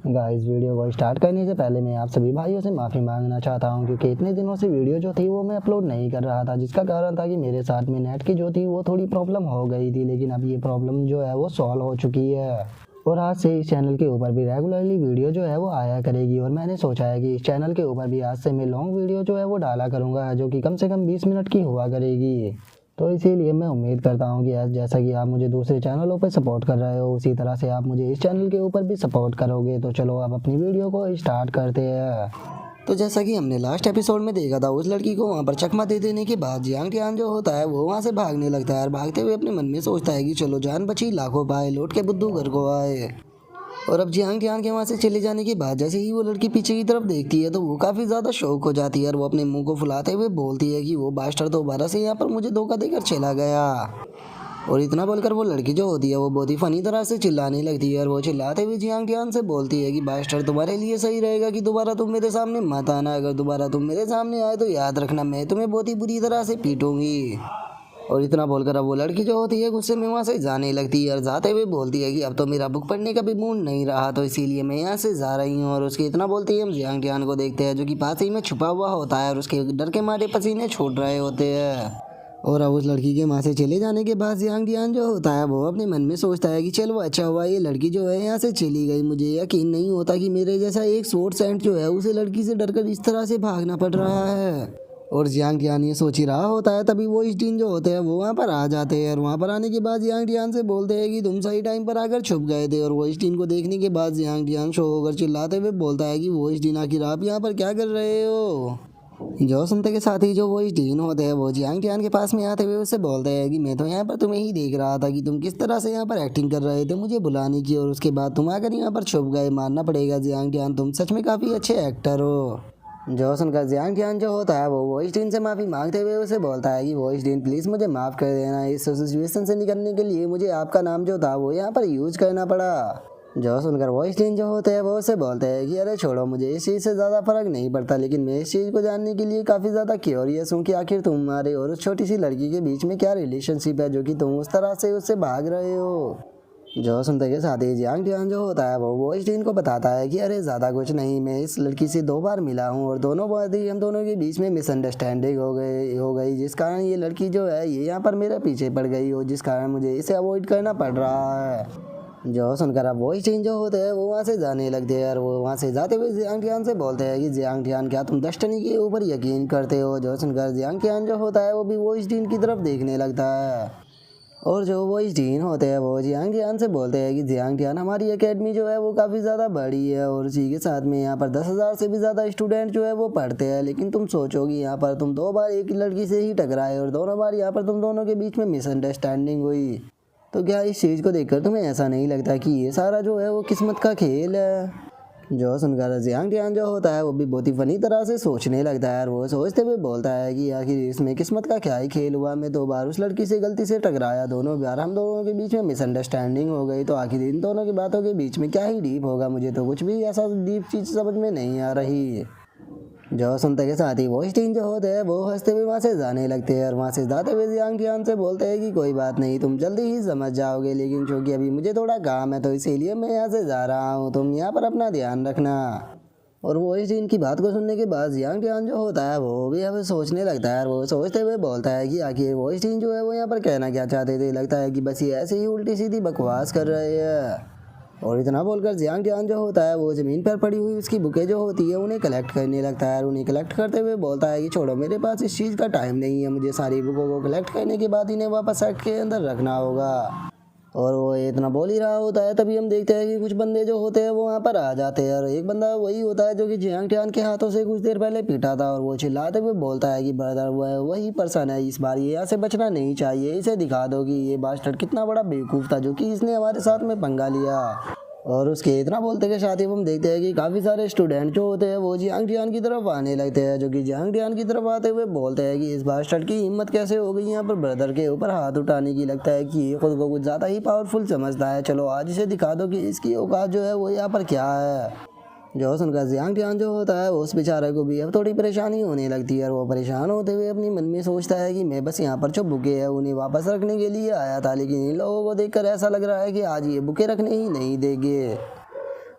Guys video को start करने से पहले मैं आप सभी भाइयों से माफ़ी मांगना चाहता हूं क्योंकि इतने दिनों से वीडियो जो थी वो मैं अपलोड नहीं कर रहा था, जिसका कारण था कि मेरे साथ में नेट की जो थी वो थोड़ी प्रॉब्लम हो गई थी। लेकिन अब ये प्रॉब्लम जो है वो सॉल्व हो चुकी है और आज से इस चैनल के ऊपर भी रेगुलरली वीडियो जो है वो आया करेगी। और मैंने सोचा है कि इस चैनल के ऊपर भी आज से मैं लॉन्ग वीडियो जो है वो डाला करूँगा, जो कि कम से कम 20 मिनट की हुआ करेगी। तो इसीलिए मैं उम्मीद करता हूँ कि आज जैसा कि आप मुझे दूसरे चैनलों पर सपोर्ट कर रहे हो, उसी तरह से आप मुझे इस चैनल के ऊपर भी सपोर्ट करोगे। तो चलो अब अपनी वीडियो को स्टार्ट करते हैं। तो जैसा कि हमने लास्ट एपिसोड में देखा था, उस लड़की को वहाँ पर चकमा दे देने के बाद जियांग टियान जो होता है वो वहाँ से भागने लगता है और भागते हुए अपने मन में सोचता है कि चलो जान बची लाखों पाए, लौट के बुद्धू घर को आए। और अब जियांग टियान के वहाँ से चले जाने के बाद जैसे ही वो लड़की पीछे की तरफ देखती है तो वो काफ़ी ज़्यादा शौक हो जाती है और वो अपने मुंह को फुलाते हुए बोलती है कि वो बास्टर दोबारा से यहाँ पर मुझे धोखा देकर चला गया। और इतना बोलकर वो लड़की जो होती है वो बहुत ही फनी तरह से चिल्लाने लगती है और वो चिल्लाते हुए जियांग टियान से बोलती है कि बास्टर तुम्हारे लिए सही रहेगा कि दोबारा तुम मेरे सामने मत आना। अगर दोबारा तुम मेरे सामने आए तो याद रखना मैं तुम्हें बहुत ही बुरी तरह से पीटूंगी। और इतना बोलकर अब वो लड़की जो होती है गुस्से में वहाँ से जाने लगती है और जाते हुए बोलती है कि अब तो मेरा बुक पढ़ने का भी मूड नहीं रहा, तो इसीलिए मैं यहाँ से जा रही हूँ। और उसके इतना बोलती है हम जियांग टियान को देखते हैं जो कि पास ही में छुपा हुआ होता है और उसके डर के मारे पसीने छूट रहे होते हैं। और अब उस लड़की के वहाँ से चले जाने के बाद जियांग टियान जो होता है वो अपने मन में सोचता है कि चलो अच्छा हुआ ये लड़की जो है यहाँ से चली गई। मुझे यकीन नहीं होता कि मेरे जैसा एक शॉर्ट सेंट जो है उसे लड़की से डरकर इस तरह से भागना पड़ रहा है। और जियांग टियान ये सोच ही रहा होता है तभी वो स्टीन जो होते हैं वो वहाँ पर आ जाते हैं और वहाँ पर आने के बाद जियांग टियान से बोलते हैं कि तुम सही टाइम पर आकर छुप गए थे। और वो स्टीन को देखने के बाद जियांग टियान शो होकर चिल्लाते हुए बोलता है कि वो स्टीन आखिर आप यहाँ पर क्या कर रहे हो। जो सुनते के साथ ही जो वो स्टीन होते हैं वो जियांग टियान के पास में आते हुए उससे बोलते हैं कि मैं तो यहाँ पर तुम्हें ही देख रहा था कि तुम किस तरह से यहाँ पर एक्टिंग कर रहे थे मुझे बुलाने की, और उसके बाद तुम आकर यहाँ पर छुप गए। मानना पड़ेगा जियांग टियान तुम सच में काफ़ी अच्छे एक्टर हो। जो सुनकर जियांग टियान जो होता है वो वॉइसडीन से माफ़ी मांगते हुए उसे बोलता है कि वॉइसडीन प्लीज़ मुझे माफ़ कर देना, इस सिचुएशन से निकलने के लिए मुझे आपका नाम जो था वो यहाँ पर यूज करना पड़ा। जो सुनकर वॉइसडीन जो होते हैं वो उसे बोलते हैं कि अरे छोड़ो, मुझे इस चीज़ से ज़्यादा फर्क नहीं पड़ता, लेकिन मैं इस चीज़ को जानने के लिए काफ़ी ज़्यादा क्यूरियस हूँ कि आखिर तुम्हारे और उस छोटी सी लड़की के बीच में क्या रिलेशनशिप है जो कि तुम उस तरह से उससे भाग रहे हो। जो सुनते के साथ ही जियांग टियान जो होता है वो स्टीन को बताता है कि अरे ज़्यादा कुछ नहीं, मैं इस लड़की से 2 बार मिला हूँ और दोनों बार ही हम दोनों के बीच में मिसअंडरस्टैंडिंग हो गई जिस कारण ये लड़की जो है ये यहाँ पर मेरे पीछे पड़ गई हो, जिस कारण मुझे इसे अवॉइड करना पड़ रहा है। जो सुनकर अब वो स्टीन जो होते हैं वो वहाँ से जाने लगते हैं और वो वहाँ से जाते हुए जियांग टियान से बोलते हैं कि जियांग टियान क्या तुम डेस्टिनी के ऊपर यकीन करते हो। जो सुनकर जियांग टियान जो होता है वो भी वो स्टीन की तरफ देखने लगता है। और जो वो स्टीन होते हैं वो जियांग टियान से बोलते हैं कि जियांग टियान हमारी एकेडमी जो है वो काफ़ी ज़्यादा बड़ी है और उसी के साथ में यहाँ पर 10,000 से भी ज़्यादा स्टूडेंट जो है वो पढ़ते हैं, लेकिन तुम सोचोगी यहाँ पर तुम 2 बार एक लड़की से ही टकराए और दोनों बार यहाँ पर तुम दोनों के बीच में मिसअंडरस्टैंडिंग हुई। तो क्या इस चीज़ को देखकर तुम्हें ऐसा नहीं लगता कि ये सारा जो है वो किस्मत का खेल है। जो सुनकर जियांग टियान जो होता है वो भी बहुत ही फनी तरह से सोचने लगता है और वो सोचते हुए बोलता है कि आखिर इसमें किस्मत का क्या ही खेल हुआ, मैं 2 बार उस लड़की से गलती से टकराया, दोनों बार हम दोनों के बीच में मिसअंडरस्टैंडिंग हो गई, तो आखिर इन दोनों की बातों के बीच में क्या ही डीप होगा, मुझे तो कुछ भी ऐसा डीप चीज़ समझ में नहीं आ रही। जो सुनते के साथ ही वो स्टीन जो होते हैं वो हंसते हुए वहाँ से जाने लगते हैं और वहाँ से जाते हुए जियांग टियान से बोलते हैं कि कोई बात नहीं, तुम जल्दी ही समझ जाओगे, लेकिन क्योंकि अभी मुझे थोड़ा काम है तो इसीलिए मैं यहाँ से जा रहा हूँ, तुम यहाँ पर अपना ध्यान रखना। और वो स्टीन की बात को सुनने के बाद जियांग टियान जो होता है वो भी अब सोचने लगता है और वो सोचते हुए बोलता है कि आखिर वो स्टीन जो है वो यहाँ पर कहना क्या चाहते थे, लगता है कि बस ये ऐसे ही उल्टी सीधी बकवास कर रहे हैं। और इतना बोलकर जियांग टियान जो होता है वो ज़मीन पर पड़ी हुई उसकी बुकें जो होती है उन्हें कलेक्ट करने लगता है और उन्हें कलेक्ट करते हुए बोलता है कि छोड़ो, मेरे पास इस चीज़ का टाइम नहीं है, मुझे सारी बुकों को कलेक्ट करने के बाद इन्हें वापस सेट के अंदर रखना होगा। और वो इतना बोल ही रहा होता है तभी हम देखते हैं कि कुछ बंदे जो होते हैं वो वहाँ पर आ जाते हैं और एक बंदा वही होता है जो कि जियांग टियान के हाथों से कुछ देर पहले पीटा था और वो चिल्लाते हुए बोलता है कि ब्रदर वह वही पर्सन है, इस बार ये यहाँ से बचना नहीं चाहिए, इसे दिखा दो कि ये बास्टर्ड कितना बड़ा बेवकूफ़ था जो कि इसने हमारे साथ में पंगा लिया। और उसके इतना बोलते के साथ ही हम देखते हैं कि काफ़ी सारे स्टूडेंट जो होते हैं वो जियांग टियान की तरफ आने लगते हैं, जो कि जियांग टियान की तरफ आते हुए बोलते हैं कि इस बास्टर्ड की हिम्मत कैसे हो गई यहाँ पर ब्रदर के ऊपर हाथ उठाने की, लगता है कि ये खुद को कुछ ज़्यादा ही पावरफुल समझता है, चलो आज इसे दिखा दो कि इसकी औकात जो है वो यहाँ पर क्या है। जो सुनकर जियांग टियान जो होता है वो उस बेचारे को भी अब थोड़ी परेशानी होने लगती है और वो परेशान होते हुए अपनी मन में सोचता है कि मैं बस यहाँ पर जो बुके हैं उन्हें वापस रखने के लिए आया था, लेकिन इन लोगों को देखकर ऐसा लग रहा है कि आज ये बुके रखने ही नहीं देंगे।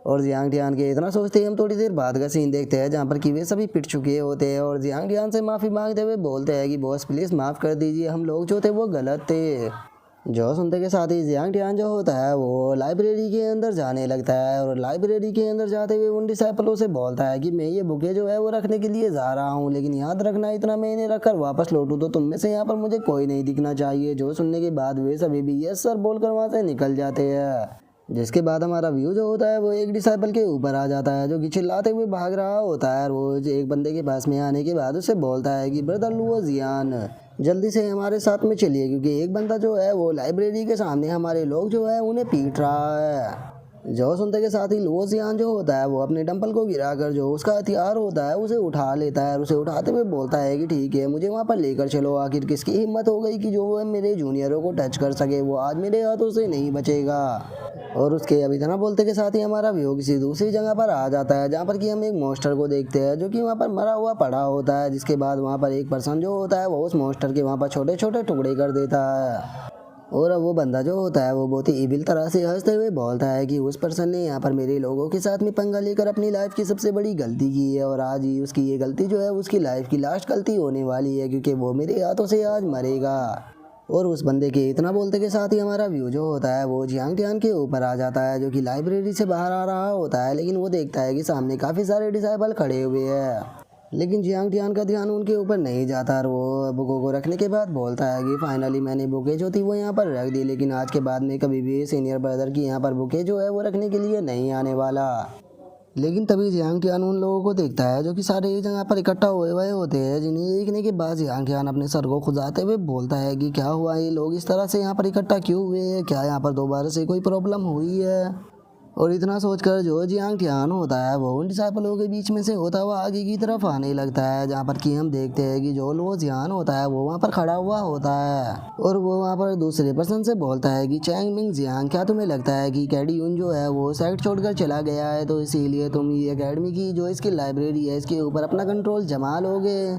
और जियांग टियान के इतना सोचते ही हम थोड़ी देर बाद का सीन देखते हैं जहाँ पर कि वे सभी पिट चुके होते हैं और जियांग टियान से माफ़ी मांगते हुए बोलते हैं कि बॉस प्लीज़ माफ़ कर दीजिए, हम लोग जो थे वो गलत थे। जो सुनते के साथ ही जियांग टियान जो होता है वो लाइब्रेरी के अंदर जाने लगता है और लाइब्रेरी के अंदर जाते हुए उन डिसाइपलों से बोलता है कि मैं ये बुके जो है वो रखने के लिए जा रहा हूँ, लेकिन याद रखना इतना मैं इन्हें रखकर वापस लौटूँ तो तुम में से यहाँ पर मुझे कोई नहीं दिखना चाहिए। जो सुनने के बाद वे सभी भी यस सर बोलकर वहाँ से निकल जाते हैं। जिसके बाद हमारा व्यू जो होता है वो एक डिसाइपल के ऊपर आ जाता है जो कि चिल्लाते हुए भाग रहा होता है। वो एक बंदे के पास में आने के बाद उससे बोलता है कि ब्रदर लुओ जियान जल्दी से हमारे साथ में चलिए, क्योंकि एक बंदा जो है वो लाइब्रेरी के सामने हमारे लोग जो है उन्हें पीट रहा है। जो सुनते के साथ ही लुओ जियान जो होता है वो अपने डंपल को गिराकर जो उसका हथियार होता है उसे उठा लेता है और उसे उठाते हुए बोलता है कि ठीक है मुझे वहाँ पर लेकर चलो। आखिर किसकी हिम्मत हो गई कि जो है मेरे जूनियरों को टच कर सके, वो आज मेरे हाथों से नहीं बचेगा। और उसके अब इतना बोलते के साथ ही हमारा व्यू किसी दूसरी जगह पर आ जाता है जहाँ पर कि हम एक मॉन्स्टर को देखते हैं जो कि वहाँ पर मरा हुआ पड़ा होता है। जिसके बाद वहाँ पर एक पर्सन जो होता है वो उस मॉन्स्टर के वहाँ पर छोटे छोटे टुकड़े कर देता है। और अब वो बंदा जो होता है वो बहुत ही इविल तरह से हंसते हुए बोलता है कि उस पर्सन ने यहाँ पर मेरे लोगों के साथ में पंगा लेकर अपनी लाइफ की सबसे बड़ी गलती की है और आज ही उसकी ये गलती जो है उसकी लाइफ की लास्ट गलती होने वाली है, क्योंकि वो मेरे हाथों से आज मरेगा। और उस बंदे के इतना बोलते के साथ ही हमारा व्यू जो होता है वो जियांग टियान के ऊपर आ जाता है जो कि लाइब्रेरी से बाहर आ रहा होता है, लेकिन वो देखता है कि सामने काफ़ी सारे डिसाइबल खड़े हुए हैं। लेकिन जियांग टियान का ध्यान उनके ऊपर नहीं जाता और वो बुकों को रखने के बाद बोलता है कि फाइनली मैंने बुके जो थी वो यहाँ पर रख दी, लेकिन आज के बाद में कभी भी सीनियर ब्रदर की यहाँ पर बुके जो है वो रखने के लिए नहीं आने वाला। लेकिन तभी जियांग टियान उन लोगों को देखता है जो कि सारे एक जगह पर इकट्ठा हुए हुए होते हैं, जिन्हें देखने के बाद जियांग टियान अपने सर को खुजाते हुए बोलता है कि क्या हुआ, ये लोग इस तरह से यहाँ पर इकट्ठा क्यों हुए हैं, क्या यहाँ पर दोबारा से कोई प्रॉब्लम हुई है। और इतना सोचकर जो जियांग टियान होता है वो उन डिसाइपलों के बीच में से होता हुआ आगे की तरफ आने लगता है, जहाँ पर कि हम देखते हैं कि जो लुओ जियान होता है वो वहाँ पर खड़ा हुआ होता है और वो वहाँ पर दूसरे पर्सन से बोलता है कि चैंग मिंग जियांग क्या तुम्हें लगता है कि कैडी यून जो है वो साइड छोड़कर चला गया है, तो इसीलिए तुम ये एकेडमी की जो इसकी लाइब्रेरी है इसके ऊपर अपना कंट्रोल जमा लोगे।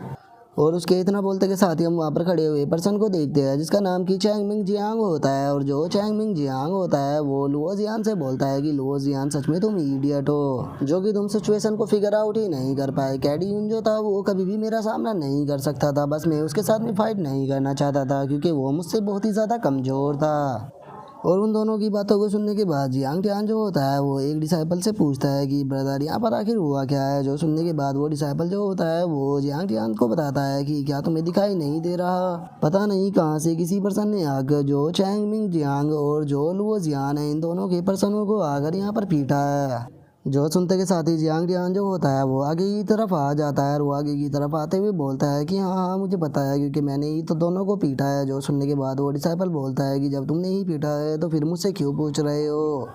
और उसके इतना बोलते के साथ ही हम वहाँ पर खड़े हुए पर्सन को देखते हैं जिसका नाम कि चैंग मिंग जियांग होता है। और जो चैंग मिंग जियांग होता है वो लुओ जियान से बोलता है कि लुओ जियान सच में तुम इडियट हो जो कि तुम सिचुएशन को फिगर आउट ही नहीं कर पाए। कैडी यून जो था वो कभी भी मेरा सामना नहीं कर सकता था, बस मैं उसके साथ में फाइट नहीं करना चाहता था क्योंकि वो मुझसे बहुत ही ज़्यादा कमज़ोर था। और उन दोनों की बातों को सुनने के बाद जियांग टियान जो होता है वो एक डिसाइपल से पूछता है कि ब्रदर यहाँ पर आखिर हुआ क्या है। जो सुनने के बाद वो डिसाइपल जो होता है वो जियांग टियान को बताता है कि क्या तुम्हें दिखाई नहीं दे रहा, पता नहीं कहाँ से किसी पर्सन ने आकर जो चैंग मिंग जियांग और जो लुओ जियान है इन दोनों के पर्सनों को आकर यहाँ पर पीटा है। जो सुनते के साथ ही जियांग टियान जो होता है वो आगे की तरफ आ जाता है और वो आगे की तरफ आते हुए बोलता है कि हाँ हाँ मुझे पता है क्योंकि मैंने ही तो दोनों को पीटा है। जो सुनने के बाद वो डिसाइपल बोलता है कि जब तुमने ही पीटा है तो फिर मुझसे क्यों पूछ रहे हो।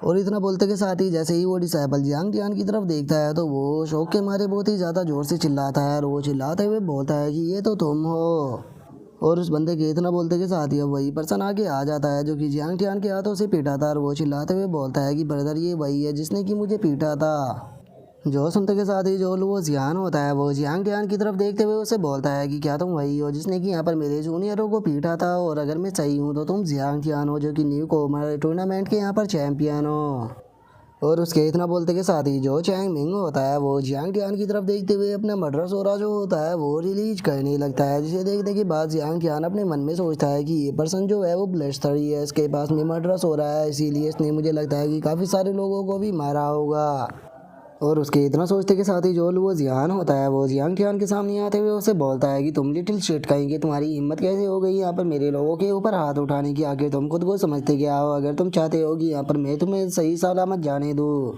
और इतना बोलते के साथ ही जैसे ही वो डिसाइपल जियांग टियान की तरफ देखता है तो वो शौक के मारे बहुत ही ज़्यादा ज़ोर से चिल्लाता है और वो चिल्लाते हुए बोलता है कि ये तो तुम हो। और उस बंदे के इतना बोलते के साथ ही अब वही पर्सन आगे आ जाता है जो कि जियांग टियान के हाथों से पीटा था और वो चिल्लाते हुए बोलता है कि ब्रदर ये वही है जिसने कि मुझे पीटा था। जो सुनते के साथ ही जो लुओ जियान होता है वो जियांग टियान की तरफ देखते हुए उसे बोलता है कि क्या तुम वही हो जिसने कि यहाँ पर मेरे जूनियरों को पीटा था, और अगर मैं सही हूँ तो तुम जियांग टियान हो जो कि न्यू कोमर टूर्नामेंट के यहाँ पर चैम्पियन हो। और उसके इतना बोलते के साथ ही जो चैंग मिंग होता है वो जियांग टियान की तरफ देखते हुए अपना मर्डर सोरा जो होता है वो रिलीज करने लगता है, जिसे देखने के बाद जियांग टियान अपने मन में सोचता है कि ये पर्सन जो है वो ब्लडथर्स्टी है, इसके पास में मर्डर हो रहा है, इसीलिए इसने मुझे लगता है कि काफ़ी सारे लोगों को भी मारा होगा। और उसके इतना सोचते के साथ ही जो लुओ जियान होता है वो जियांग टियान के सामने आते हुए उसे बोलता है कि तुम लिटिल शिट कहेंगे, तुम्हारी हिम्मत कैसे हो गई यहाँ पर मेरे लोगों के ऊपर हाथ उठाने की, आगे तुम खुद को समझते क्या हो। अगर तुम चाहते हो कि यहाँ पर मैं तुम्हें सही सलामत जाने दूँ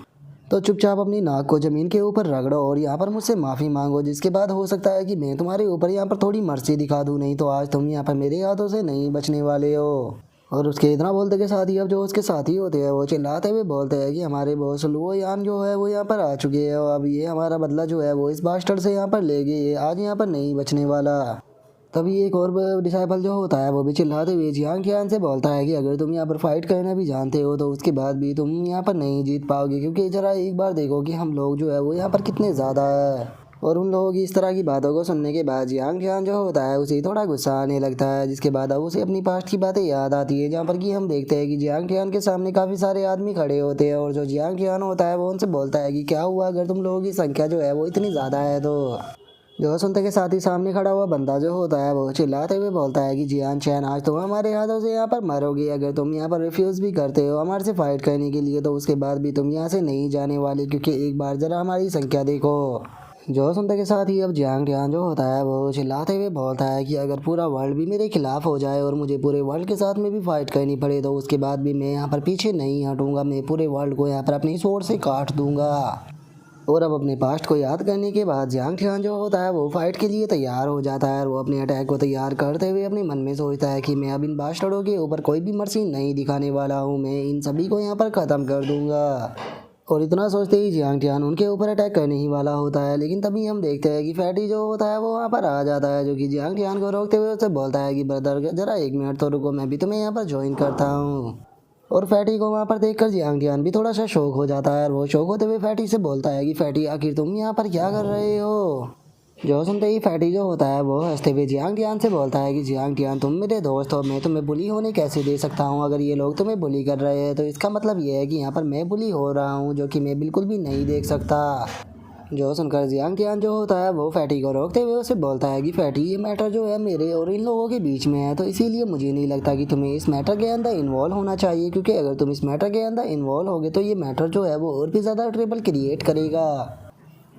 तो चुपचाप अपनी नाक को ज़मीन के ऊपर रगड़ो और यहाँ पर मुझसे माफ़ी मांगो, जिसके बाद हो सकता है कि मैं तुम्हारे ऊपर यहाँ पर थोड़ी मर्सी दिखा दूँ, नहीं तो आज तुम यहाँ पर मेरे हाथों से नहीं बचने वाले हो। और उसके इतना बोलते के साथ ही अब जो उसके साथी होते हैं वो चिल्लाते हुए बोलते हैं कि हमारे बॉस लुओ यान जो है वो यहाँ पर आ चुके हैं और अब ये हमारा बदला जो है वो इस बास्टर्ड से यहाँ पर लेंगे, ये आज यहाँ पर नहीं बचने वाला। तभी एक और डिसाइपल जो होता है वो भी चिल्लाते हुए जियांग टियान से बोलता है कि अगर तुम यहाँ पर फाइट करना भी जानते हो तो उसके बाद भी तुम यहाँ पर नहीं जीत पाओगे, क्योंकि जरा एक बार देखो कि हम लोग जो है वो यहाँ पर कितने ज़्यादा है। और उन लोगों की इस तरह की बातों को सुनने के बाद जियांग टियान जो होता है उसे थोड़ा गुस्सा आने लगता है, जिसके बाद अब उसे अपनी पास्ट की बातें याद आती है, जहाँ पर कि हम देखते हैं कि जियांग टियान के सामने काफ़ी सारे आदमी खड़े होते हैं और जो जियांग टियान होता है वो उनसे बोलता है कि क्या हुआ अगर तुम लोगों की संख्या जो है वो इतनी ज़्यादा है तो। जो सुनते के साथ ही सामने खड़ा हुआ बंदा जो होता है वो चिल्लाते हुए बोलता है कि जियान चैन आज तुम हमारे हाथों से यहाँ पर मरोगे, अगर तुम यहाँ पर रिफ्यूज़ भी करते हो हमारे से फाइट करने के लिए तो उसके बाद भी तुम यहाँ से नहीं जाने वाले, क्योंकि एक बार ज़रा हमारी संख्या देखो। जो सुनते के साथ ही अब जियांग टियान जो होता है वो चिल्लाते हुए बोलता है कि अगर पूरा वर्ल्ड भी मेरे खिलाफ हो जाए और मुझे पूरे वर्ल्ड के साथ में भी फाइट करनी पड़े तो उसके बाद भी मैं यहाँ पर पीछे नहीं हटूंगा, मैं पूरे वर्ल्ड को यहाँ पर अपनी स्वॉर्ड से काट दूंगा। और अब अपने पास्ट को याद करने के बाद जियांग टियान जो होता है वो फाइट के लिए तैयार हो जाता है और वो अपने अटैक को तैयार करते हुए अपने मन में सोचता है कि मैं अब इन बास्टर्डों के ऊपर कोई भी मर्सी नहीं दिखाने वाला हूँ, मैं इन सभी को यहाँ पर ख़त्म कर दूंगा। और इतना सोचते ही जियांग टियान उनके ऊपर अटैक करने ही वाला होता है, लेकिन तभी हम देखते हैं कि फैटी जो होता है वो वहाँ पर आ जाता है, जो कि जियांग टियान को रोकते हुए उससे बोलता है कि ब्रदर ज़रा 1 मिनट तो रुको, मैं भी तुम्हें यहाँ पर ज्वाइन करता हूँ। और फैटी को वहाँ पर देखकर जियांग टियान भी थोड़ा सा शौक हो जाता है और वो शौक होते हुए फैटी से बोलता है कि फैटी आखिर तुम यहाँ पर क्या कर रहे हो। जो सुनते ही फैटी जो होता है वो हंसते हुए जियांग टियान से बोलता है कि जियांग टियान तुम मेरे दोस्त हो, मैं तुम्हें बुली होने कैसे दे सकता हूँ, अगर ये लोग तुम्हें बुली कर रहे हैं तो इसका मतलब ये है कि यहाँ पर मैं बुली हो रहा हूँ, जो कि मैं बिल्कुल भी नहीं देख सकता। जो सुनकर जियांग टियान जो होता है वो फैटी को रोकते हुए उसे बोलता है कि फैटी ये मैटर जो है मेरे और इन लोगों के बीच में है, तो इसीलिए मुझे नहीं लगता कि तुम्हें इस मैटर के अंदर इन्वॉल्व होना चाहिए, क्योंकि अगर तुम इस मैटर के अंदर इन्वॉल्व होगे तो ये मैटर जो है वो और भी ज़्यादा ट्रबल क्रिएट करेगा।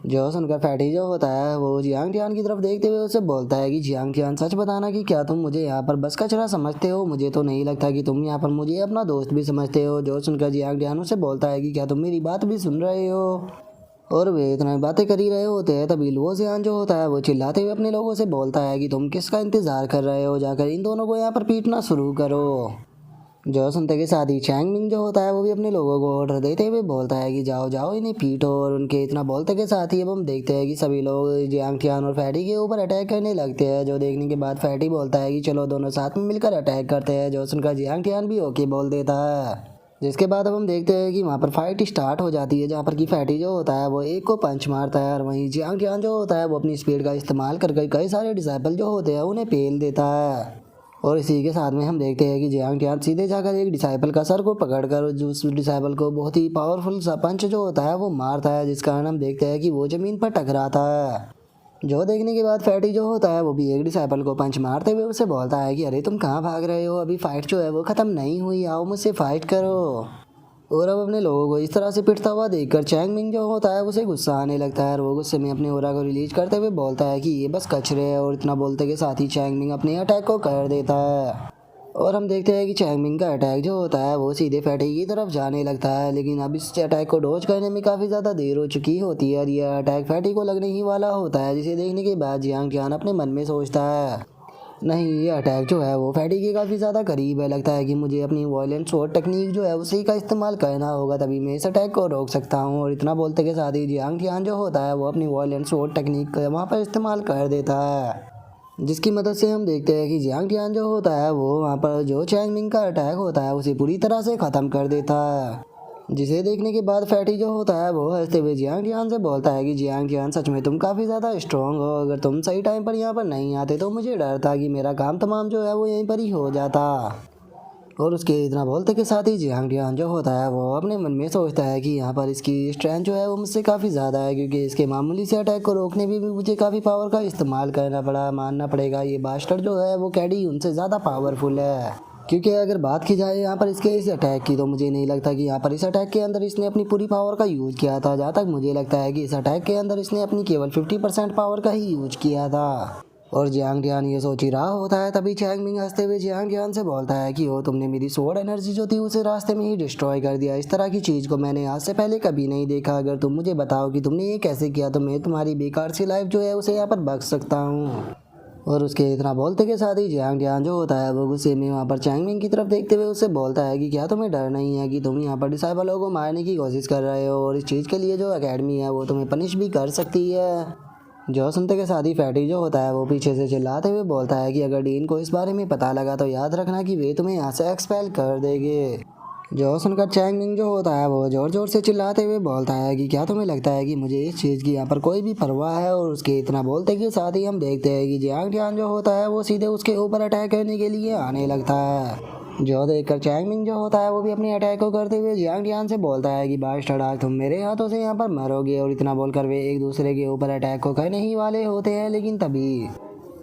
जो सुनकर फैटी जो होता है वो जियांग टियान की तरफ देखते हुए उससे बोलता है कि जियांग टियान सच बताना कि क्या तुम मुझे यहाँ पर बस कचरा समझते हो, मुझे तो नहीं लगता कि तुम यहाँ पर मुझे अपना दोस्त भी समझते हो। जो सुनकर जियांग टियान उससे बोलता है कि क्या तुम मेरी बात भी सुन रहे हो। और वे इतना बातें कर ही रहे होते हैं तभी लुओ जियान जो होता है वो चिल्लाते हुए अपने लोगों से बोलता है कि तुम किसका इंतज़ार कर रहे हो, जाकर इन दोनों को यहाँ पर पीटना शुरू करो। जो सुनते के साथ ही चैंग मिंग जो होता है वो भी अपने लोगों को ऑर्डर देते हुए बोलता है कि जाओ जाओ इन्हें पीटो। और उनके इतना बोलते के साथ ही अब हम देखते हैं कि सभी लोग जियांग टियान और फैटी के ऊपर अटैक करने लगते हैं। जो देखने के बाद फैटी बोलता है कि चलो दोनों साथ में मिलकर अटैक करते हैं। जो सुनकर जियांग टियान भी ओके बोल देता है, जिसके बाद अब हम देखते हैं कि वहाँ पर फाइट स्टार्ट हो जाती है, जहाँ पर कि फैटी जो होता है वो एक को पंच मारता है और वहीं जियांग टियान जो होता है वो अपनी स्पीड का इस्तेमाल करके कई सारे डिसाइपल जो होते हैं उन्हें पेल देता है। और इसी के साथ में हम देखते हैं कि जियांग टियान सीधे जाकर एक डिसाइपल का सर को पकड़कर उस डिसाइपल को बहुत ही पावरफुल सा पंच जो होता है वो मारता है, जिस कारण हम देखते हैं कि वो ज़मीन पर टकराता है। जो देखने के बाद फैटी जो होता है वो भी एक डिसाइपल को पंच मारते हुए उससे बोलता है कि अरे तुम कहाँ भाग रहे हो, अभी फाइट जो है वो ख़त्म नहीं हुई, आओ मुझसे फाइट करो। और अब अपने लोगों को इस तरह से पिटता हुआ देखकर चैंग मिंग जो होता है उसे गुस्सा आने लगता है और वो गुस्से में अपने ओरा को रिलीज करते हुए बोलता है कि ये बस कचरे है। और इतना बोलते के साथ ही चैंग मिंग अपने अटैक को कर देता है। और हम देखते हैं कि चैंग मिंग का अटैक जो होता है वो सीधे फैटी की तरफ जाने लगता है, लेकिन अब इस अटैक को डॉज करने में काफ़ी ज़्यादा देर हो चुकी होती है और यह अटैक फैटी को लगने ही वाला होता है, जिसे देखने के बाद जियांग टियान अपने मन में सोचता है नहीं ये अटैक जो है वो फैटी के काफ़ी ज़्यादा करीब है, लगता है कि मुझे अपनी वायलेंट स्वॉर्ड टेक्निक जो है उसी का इस्तेमाल करना होगा, तभी मैं इस अटैक को रोक सकता हूँ। और इतना बोलते के साथ ही जियांग टियान जो होता है वो अपनी वायलेंट स्वॉर्ड टेक्निक का वहाँ पर इस्तेमाल कर देता है, जिसकी मदद से हम देखते हैं कि जियांग टियान जो होता है वो वहाँ पर जो चैंग मिंग का अटैक होता है उसे पूरी तरह से ख़त्म कर देता है। जिसे देखने के बाद फैटी जो होता है वो हंसते हुए जियांग टियान से बोलता है कि जियांग टियान सच में तुम काफ़ी ज़्यादा स्ट्रॉन्ग हो, अगर तुम सही टाइम पर यहाँ पर नहीं आते तो मुझे डर था कि मेरा काम तमाम जो है वो यहीं पर ही हो जाता। और उसके इतना बोलते के साथ ही जियांग टियान जो होता है वो अपने मन में सोचता है कि यहाँ पर इसकी स्ट्रेंथ जो है वो मुझसे काफ़ी ज़्यादा है, क्योंकि इसके मामूली से अटैक को रोकने में भी मुझे काफ़ी पावर का इस्तेमाल करना पड़ा। मानना पड़ेगा ये बास्टर्ड जो है वो कैडी उनसे ज़्यादा पावरफुल है, क्योंकि अगर बात की जाए यहाँ पर इसके इस अटैक की तो मुझे नहीं लगता कि यहाँ पर इस अटैक के अंदर इसने अपनी पूरी पावर का यूज़ किया था। जहाँ तक मुझे लगता है कि इस अटैक के अंदर इसने अपनी केवल 50% पावर का ही यूज किया था। और जियांग टियान ये सोच ही रहा होता है तभी चैंग मिंग हंसते हुए जियांग टियान से बोलता है कि ओ तुमने मेरी स्वॉर्ड एनर्जी जो थी उसे रास्ते में ही डिस्ट्रॉय कर दिया, इस तरह की चीज़ को मैंने आज से पहले कभी नहीं देखा। अगर तुम मुझे बताओ कि तुमने ये कैसे किया तो मैं तुम्हारी बेकार सी लाइफ जो है उसे यहाँ पर बच सकता हूँ। और उसके इतना बोलते के साथ ही जियांग टियान जो होता है वो गुस्से में वहाँ पर चैंग मिंग की तरफ देखते हुए उससे बोलता है कि क्या तुम्हें डर नहीं है कि तुम यहाँ पर डिसाइबलों को मारने की कोशिश कर रहे हो, और इस चीज़ के लिए जो एकेडमी है वो तुम्हें पनिश भी कर सकती है। जो सुनते के साथ ही फैटी जो होता है वो पीछे से चिल्लाते हुए बोलता है कि अगर डीन को इस बारे में पता लगा तो याद रखना कि वे तुम्हें यहाँ से एक्सपेल कर देंगे। जो सुनकर चैंग जो होता है वो जोर जोर से चिल्लाते हुए बोलता है कि क्या तुम्हें लगता है कि मुझे इस चीज़ की यहाँ पर कोई भी परवाह है। और उसके इतना बोलते के साथ ही हम देखते हैं कि जियांग टियान जो होता है वो सीधे उसके ऊपर अटैक करने के लिए आने लगता है। जो देखकर चैंग जो होता है वो भी अपनी अटैक को करते हुए जियांग टियान से बोलता है कि बास्टर्ड आज तुम मेरे हाथों से यहाँ पर मरोगे। और इतना बोलकर वे एक दूसरे के ऊपर अटैक को करने ही वाले होते हैं, लेकिन तभी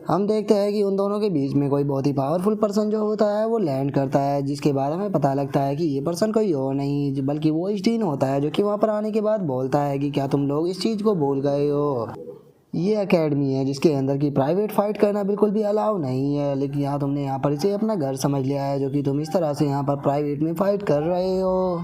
हम देखते हैं कि उन दोनों के बीच में कोई बहुत ही पावरफुल पर्सन जो होता है वो लैंड करता है, जिसके बाद हमें पता लगता है कि ये पर्सन कोई और नहीं बल्कि वो स्टीन होता है, जो कि वहाँ पर आने के बाद बोलता है कि क्या तुम लोग इस चीज़ को भूल गए हो। ये एकेडमी है जिसके अंदर की प्राइवेट फाइट करना बिल्कुल भी अलाउ नहीं है, लेकिन यहाँ तुमने यहाँ पर इसे अपना घर समझ लिया है, जो कि तुम इस तरह से यहाँ पर प्राइवेट में फाइट कर रहे हो।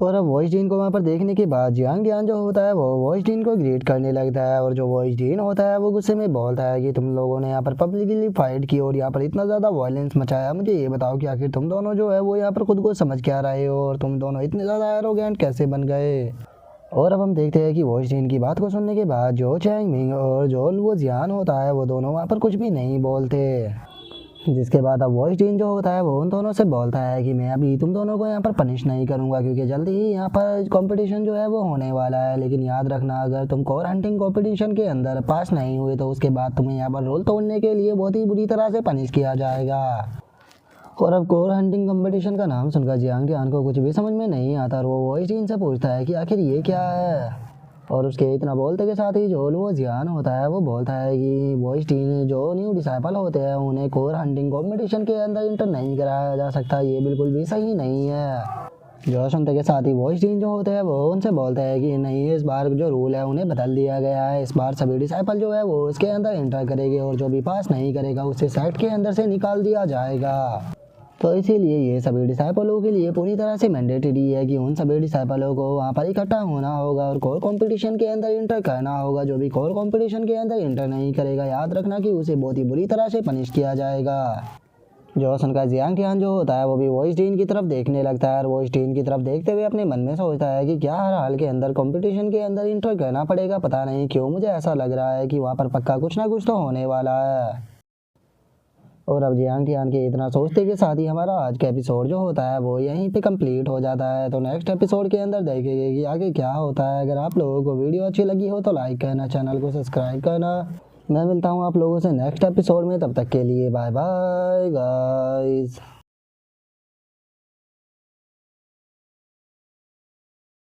और अब वॉइस डीन को वहाँ पर देखने के बाद जियांग टियान जो होता है वो वॉइस डीन को ग्रीट करने लगता है। और जो वॉइस डीन होता है वो गुस्से में बोलता है कि तुम लोगों ने यहाँ पर पब्लिकली फाइट की और यहाँ पर इतना ज़्यादा वायलेंस मचाया। मुझे ये बताओ कि आखिर तुम दोनों जो है वो यहाँ पर खुद को समझ क्या रहे हो और तुम दोनों इतने ज़्यादा एरोगेंट कैसे बन गए। और अब हम देखते हैं कि वॉइस डीन की बात को सुनने के बाद जो चैंग मिंग और जो वो जियान होता है वो दोनों वहाँ पर कुछ भी नहीं बोलते। जिसके बाद अब वॉइस डीन जो होता है वो उन दोनों से बोलता है कि मैं अभी तुम दोनों को यहाँ पर पनिश नहीं करूँगा, क्योंकि जल्दी ही यहाँ पर कंपटीशन जो है वो होने वाला है। लेकिन याद रखना, अगर तुम कोर हंटिंग कंपटीशन के अंदर पास नहीं हुए तो उसके बाद तुम्हें यहाँ पर रोल तोड़ने के लिए बहुत ही बुरी तरह से पनिश किया जाएगा। और अब कोर हंटिंग कंपटीशन का नाम सुनकर जियांग टियान को कुछ भी समझ में नहीं आता और वो वॉइस डीन से पूछता है कि आखिर ये क्या है। और उसके इतना बोलते के साथ ही जो वो जियान होता है वो बोलता है कि वॉइस डीन जो न्यू डिसाइपल होते हैं उन्हें कोर हंटिंग कंपटीशन के अंदर इंटर नहीं कराया जा सकता, ये बिल्कुल भी सही नहीं है। जो सुनते के साथ ही वॉइस डीन जो होते हैं वो उनसे बोलते हैं कि नहीं, इस बार जो रूल है उन्हें बदल दिया गया है। इस बार सभी डिसाइपल जो है वो इसके अंदर इंटर करेंगे और जो भी पास नहीं करेगा उसे सेक्ट के अंदर से निकाल दिया जाएगा। तो इसीलिए ये सभी डिसाइपलों के लिए पूरी तरह से मैंडेटरी है कि उन सभी डिसाइपलों को वहाँ पर इकट्ठा होना होगा और कोर कंपटीशन के अंदर इंटर करना होगा। जो भी कोर कंपटीशन के अंदर इंटर नहीं करेगा, याद रखना कि उसे बहुत ही बुरी तरह से पनिश किया जाएगा। जो सुनकर जियांग टियान जो होता है वो भी वॉइस डीन की तरफ देखने लगता है और वॉइस डीन की तरफ देखते हुए अपने मन में सोचता है कि क्या हर हाल के अंदर कंपटीशन के अंदर इंटर करना पड़ेगा। पता नहीं क्यों मुझे ऐसा लग रहा है कि वहाँ पर पक्का कुछ ना कुछ तो होने वाला है। और अब जियांग टियान के इतना सोचते के साथ ही हमारा आज का एपिसोड जो होता है वो यहीं पे कंप्लीट हो जाता है। तो नेक्स्ट एपिसोड के अंदर देखेंगे कि आगे क्या होता है। अगर आप लोगों को वीडियो अच्छी लगी हो तो लाइक करना, चैनल को सब्सक्राइब करना। मैं मिलता हूँ आप लोगों से नेक्स्ट एपिसोड में, तब तक के लिए बाय बाय गाइस।